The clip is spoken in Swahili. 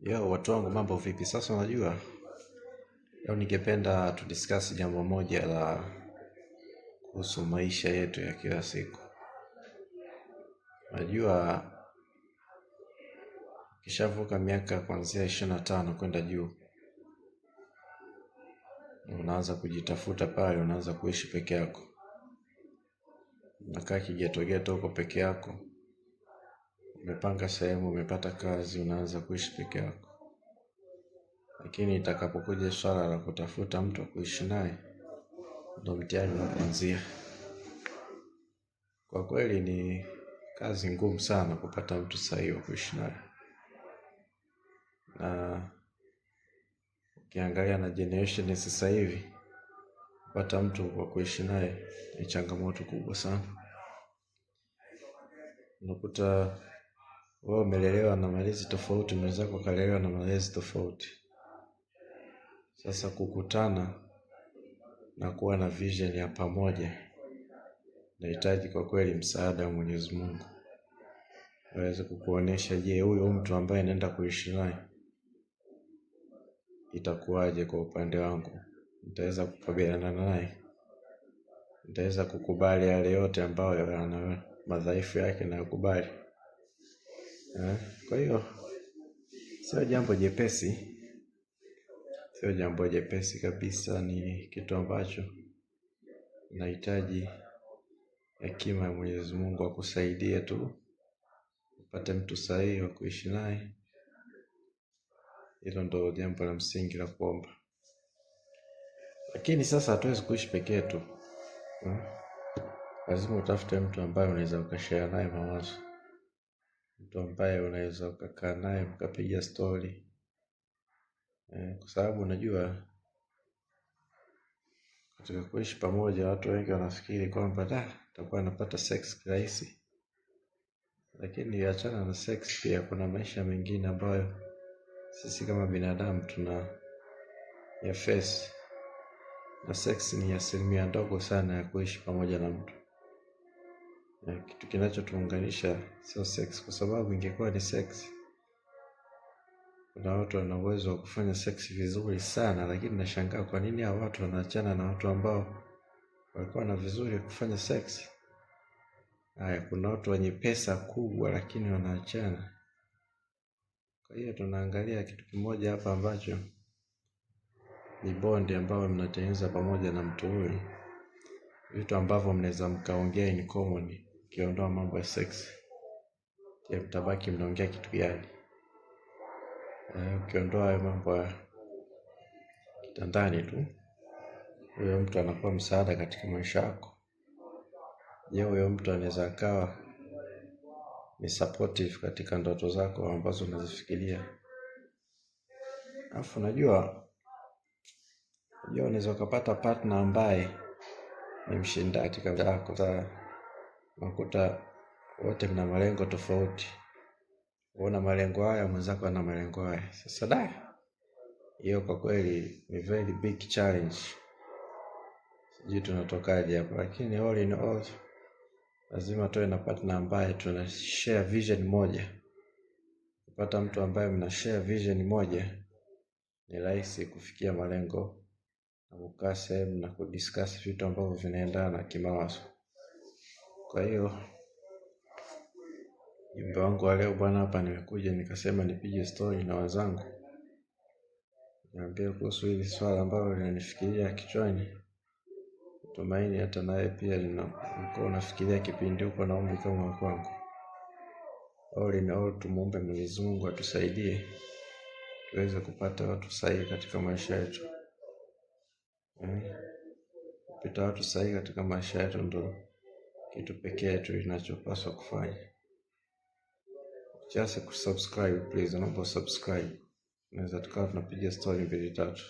Yo, watu wangu, mambo vipi? Sasa unajua, leo ningependa tudiscuss jambo moja la kuhusu maisha yetu ya kila siku. Unajua, kishavuka miaka kuanzia 25 kwenda juu, unaanza kujitafuta pale, unaanza kuishi peke yako. Unakaa kigeto huko peke yako. Umepanga sehemu, umepata kazi, unaanza kuishi peke yako. Lakini itakapokuja swala la kutafuta mtu wa kuishi naye, ndo mtihani unaanzia. Kwa kweli ni kazi ngumu sana kupata mtu sahihi wa kuishi naye. Na ukiangalia na generation ya sasa hivi, kupata mtu wa kuishi naye ni changamoto kubwa sana. Unakuta wewe umelelewa na malezi tofauti, mwenzako kalelewa na malezi tofauti. Sasa kukutana na kuwa na vision ya pamoja inahitaji kwa kweli msaada wa Mwenyezi Mungu. Aweze kukuonesha, je, huyo mtu ambaye naenda kuishi naye itakuwaje kwa upande wangu? Nitaweza kukabiliana naye? Nitaweza kukubali yale yote ambayo yana madhaifu yake na kukubali? Kwa hiyo sio jambo jepesi. Sio jambo jepesi kabisa, ni kitu ambacho inahitaji hekima ya Mwenyezi Mungu akusaidie tu upate mtu sahihi wa kuishi naye. Hilo ndo jambo la msingi la kuomba. Lakini sasa hatuwezi kuishi peke yetu. Lazima utafute mtu ambaye unaweza ukashare naye mawazo. Mtu ambaye unaweza ukakaa naye mkapiga story. Kwa sababu unajua, katika kuishi pamoja watu wengi wanafikiri kwamba utakuwa unapata sex kirahisi. Lakini achana na sex, pia kuna maisha mengine ambayo sisi kama binadamu tuna ya face. Na sex ni asilimia ndogo sana ya kuishi pamoja na mtu. Kitu kinachotuunganisha sio sex, kwa sababu ingekuwa ni sex, kuna watu wana uwezo wa kufanya sex vizuri sana, lakini nashangaa kwa nini hao watu wanaachana na watu ambao walikuwa na vizuri kufanya sex. Kuna watu wenye pesa kubwa lakini wanaachana. Kwa hiyo tunaangalia kitu kimoja hapa ambacho ni bond ambayo mnatengeneza pamoja na mtu huyu. Vitu ambavyo mnaweza mkaongea in common, ukiondoa mambo ya sex. Je, mtabaki mnaongea kitu gani? Ukiondoa mambo ya kitandani tu, huyo mtu anakuwa msaada katika maisha yako. Je, huyo mtu anaweza akawa ni supportive katika ndoto zako ambazo unazifikiria? Alafu unajua unaweza ukapata partner ambaye ni mshindaji katika yako. Sasa unakuta wote mna malengo tofauti. Una malengo haya, mwenzako ana malengo haya. Sasa hiyo kwa kweli ni very big challenge. Sijui tunatokaje hapa, lakini all in all lazima tuwe na partner ambaye tuna share vision moja. Kupata mtu ambaye mna share vision moja ni rahisi kufikia malengo na kukaa sehemu na kudiscuss vitu ambavyo vinaendana kimawazo. Kwa hiyo ujumbe wangu wa leo bwana, hapa nimekuja nikasema nipige story na wenzangu, niambie kuhusu hili swala ambalo linanifikiria kichwani. Tumaini hata naye pia ulikuwa unafikiria kipindi huko na umri kama kwangu. All in all, tumuombe Mwenyezi Mungu atusaidie tuweze kupata watu sahihi katika maisha yetu. Kupata watu sahihi katika maisha yetu ndo kitu pekee tu tunachopaswa kufanya. Just kusubscribe please, naomba subscribe. Naweza tukawa tunapiga story 2-3.